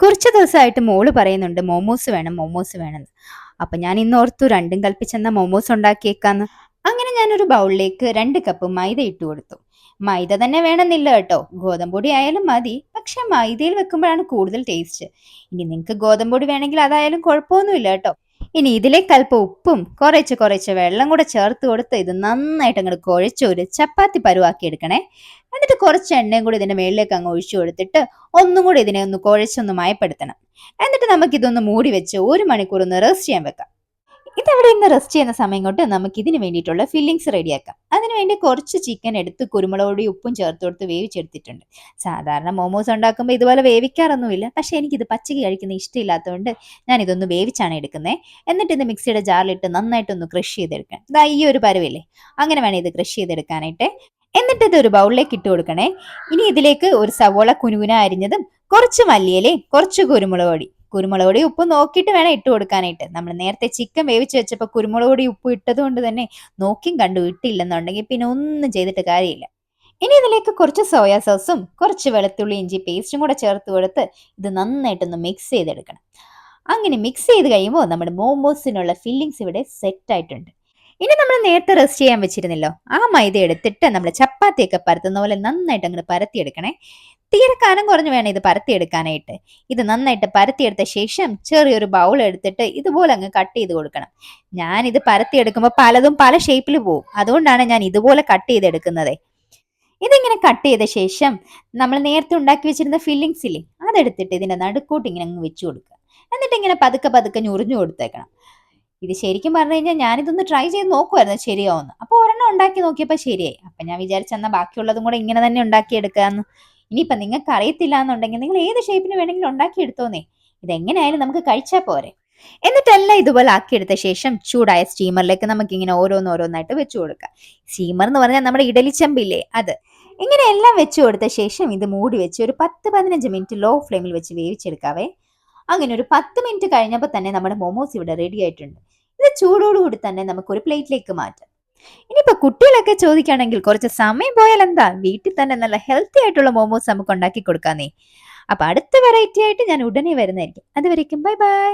കുറച്ച് ദിവസമായിട്ട് മോള് പറയുന്നുണ്ട് മോമോസ് വേണം മോമോസ് വേണമെന്ന്. അപ്പൊ ഞാൻ ഇന്ന് ഓർത്തു രണ്ടും കൽപ്പിച്ചെന്ന മോമോസ് ഉണ്ടാക്കിയേക്കാന്ന്. അങ്ങനെ ഞാനൊരു ബൗളിലേക്ക് 2 കപ്പ് മൈദ ഇട്ട് കൊടുത്തു. മൈദ തന്നെ വേണമെന്നില്ല കേട്ടോ, ഗോതമ്പൊടി ആയാലും മതി. പക്ഷെ മൈദയിൽ വെക്കുമ്പോഴാണ് കൂടുതൽ ടേസ്റ്റ്. ഇനി നിങ്ങൾക്ക് ഗോതമ്പൊടി വേണമെങ്കിൽ അതായാലും കുഴപ്പമൊന്നുമില്ല കേട്ടോ. ഇനി ഇതിലേക്ക് അല്പം ഉപ്പും കുറച്ച് കുറച്ച് വെള്ളം കൂടെ ചേർത്ത് കൊടുത്ത് ഇത് നന്നായിട്ട് അങ്ങോട്ട് കുഴച്ച് ഒരു ചപ്പാത്തി പരുവാക്കി എടുക്കണേ. എന്നിട്ട് കുറച്ച് എണ്ണയും കൂടി ഇതിന്റെ മേളിലേക്ക് അങ്ങ് ഒഴിച്ചു കൊടുത്തിട്ട് ഒന്നും കൂടി ഇതിനെ ഒന്ന് കുഴച്ചൊന്ന് മയപ്പെടുത്തണം. എന്നിട്ട് നമുക്ക് ഇതൊന്ന് മൂടി വെച്ച് 1 മണിക്കൂർ ഒന്ന് റെസ്റ്റ് ചെയ്യാൻ വെക്കാം. ഇതവിടെ ഇന്ന് റെസ്റ്റ് ചെയ്യുന്ന സമയം കൊണ്ട് നമുക്ക് ഇതിന് വേണ്ടിയിട്ടുള്ള ഫില്ലിങ്സ് റെഡിയാക്കാം. അതിനുവേണ്ടി കുറച്ച് ചിക്കൻ എടുത്ത് കുരുമുളക് പൊടി ഉപ്പും ചേർത്ത് കൊടുത്ത് വേവിച്ചെടുത്തിട്ടുണ്ട്. സാധാരണ മോമോസ് ഉണ്ടാക്കുമ്പോൾ ഇതുപോലെ വേവിക്കാറൊന്നുമില്ല, പക്ഷെ എനിക്കിത് പച്ചക്ക് കഴിക്കുന്ന ഇഷ്ടമില്ലാത്തതുകൊണ്ട് ഞാൻ ഇതൊന്ന് വേവിച്ചാണ് എടുക്കുന്നത്. എന്നിട്ട് ഇത് മിക്സിയുടെ ജാറിലിട്ട് നന്നായിട്ടൊന്ന് ക്രഷ് ചെയ്തെടുക്കണം. ഇതാ ഈ ഒരു പരുവില്ലേ, അങ്ങനെ വേണം ഇത് ക്രഷ് ചെയ്തെടുക്കാനായിട്ട്. എന്നിട്ട് ഇത് ഒരു ബൗളിലേക്ക് ഇട്ട് കൊടുക്കണേ. ഇനി ഇതിലേക്ക് ഒരു സവോള കുനുകുന അരിഞ്ഞതും കുറച്ച് മല്ലിയിലയും കുറച്ച് കുരുമുളക് പൊടി ഉപ്പ് നോക്കിയിട്ട് വേണം ഇട്ട് കൊടുക്കാനായിട്ട്. നമ്മൾ നേരത്തെ ചിക്കൻ വേവിച്ച് വെച്ചപ്പോൾ കുരുമുളക് പൊടി ഉപ്പ് ഇട്ടത് കൊണ്ട് തന്നെ നോക്കിയും കണ്ടു ഇട്ടില്ലെന്നുണ്ടെങ്കിൽ പിന്നെ ഒന്നും ചെയ്തിട്ട് കാര്യമില്ല. ഇനി ഇതിലേക്ക് കുറച്ച് സോയാ സോസും കുറച്ച് വെളുത്തുള്ളി ഇഞ്ചി പേസ്റ്റും കൂടെ ചേർത്ത് കൊടുത്ത് ഇത് നന്നായിട്ടൊന്ന് മിക്സ് ചെയ്തെടുക്കണം. അങ്ങനെ മിക്സ് ചെയ്ത് കഴിയുമ്പോൾ നമ്മുടെ മോമോസിനുള്ള ഫില്ലിങ്സ് ഇവിടെ സെറ്റ് ആയിട്ടുണ്ട്. ഇനി നമ്മൾ നേരത്തെ റെസ്റ്റ് ചെയ്യാൻ വെച്ചിരുന്നല്ലോ, ആ മൈദ എടുത്തിട്ട് നമ്മൾ ചപ്പാത്തിയൊക്കെ പരത്തുന്ന പോലെ നന്നായിട്ട് അങ്ങോട്ട് പരത്തിയെടുക്കണേ. തീരെ കനം കുറഞ്ഞ് വേണം ഇത് പരത്തിയെടുക്കാനായിട്ട്. ഇത് നന്നായിട്ട് പരത്തിയെടുത്ത ശേഷം ചെറിയൊരു ബൗൾ എടുത്തിട്ട് ഇതുപോലെ അങ്ങ് കട്ട് ചെയ്ത് കൊടുക്കണം. ഞാൻ ഇത് പരത്തിയെടുക്കുമ്പോൾ പലതും പല ഷേപ്പിൽ പോകും, അതുകൊണ്ടാണ് ഞാൻ ഇതുപോലെ കട്ട് ചെയ്തെടുക്കുന്നത്. ഇതിങ്ങനെ കട്ട് ചെയ്ത ശേഷം നമ്മൾ നേരത്തെ ഉണ്ടാക്കി വെച്ചിരുന്ന ഫില്ലിങ്സ് ഇല്ലേ, അതെടുത്തിട്ട് ഇതിന്റെ നടുക്കൂട്ട് ഇങ്ങനെ അങ്ങ് വെച്ചു കൊടുക്കുക. എന്നിട്ട് ഇങ്ങനെ പതുക്കെ പതുക്കെ ഞുറിഞ്ഞു കൊടുത്തേക്കണം. ഇത് ശരിക്കും പറഞ്ഞു കഴിഞ്ഞാൽ ഞാനിതൊന്ന് ട്രൈ ചെയ്ത് നോക്കുമായിരുന്നു ശരിയാവുന്നു. അപ്പോൾ ഒരെണ്ണം ഉണ്ടാക്കി നോക്കിയപ്പോൾ ശരിയായി. അപ്പൊ ഞാൻ വിചാരിച്ചെന്നാൽ ബാക്കിയുള്ളതും കൂടെ ഇങ്ങനെ തന്നെ ഉണ്ടാക്കിയെടുക്കാന്ന്. ഇനിയിപ്പൊ നിങ്ങൾക്ക് അറിയത്തില്ല എന്നുണ്ടെങ്കിൽ നിങ്ങൾ ഏത് ഷേപ്പിന് വേണമെങ്കിലും ഉണ്ടാക്കിയെടുത്തോന്നേ. ഇതെങ്ങനെയായാലും നമുക്ക് കഴിച്ചാൽ പോരെ. എന്നിട്ടെല്ലാം ഇതുപോലെ ആക്കിയെടുത്ത ശേഷം ചൂടായ സ്റ്റീമറിലേക്ക് നമുക്ക് ഇങ്ങനെ ഓരോന്നോരോന്നായിട്ട് വെച്ചു കൊടുക്കാം. സ്റ്റീമർ എന്ന് പറഞ്ഞാൽ നമ്മുടെ ഇഡലിച്ചമ്പില്ലേ, അത്. ഇങ്ങനെ എല്ലാം വെച്ചു കൊടുത്ത ശേഷം ഇത് മൂടി വെച്ച് ഒരു 10-15 മിനിറ്റ് ലോ ഫ്ലെയിമിൽ വെച്ച് വേവിച്ചെടുക്കാവേ. അങ്ങനെ ഒരു 10 മിനിറ്റ് കഴിഞ്ഞപ്പോൾ തന്നെ നമ്മുടെ മോമോസ് ഇവിടെ റെഡി ആയിട്ടുണ്ട്. ഇത് ചൂടോടുകൂടി തന്നെ നമുക്ക് ഒരു പ്ലേറ്റിലേക്ക് മാറ്റാം. ഇനിയിപ്പോ കുട്ടികളൊക്കെ ചോദിക്കുകയാണെങ്കിൽ കുറച്ച് സമയം പോയാൽ എന്താ, വീട്ടിൽ തന്നെ നല്ല ഹെൽത്തി ആയിട്ടുള്ള മോമോസ് നമുക്ക് ഉണ്ടാക്കി കൊടുക്കാന്നേ. അപ്പൊ അടുത്ത വെറൈറ്റി ആയിട്ട് ഞാൻ ഉടനെ വരുന്നതായിരിക്കും. അതുവരേക്കും ബൈ ബൈ.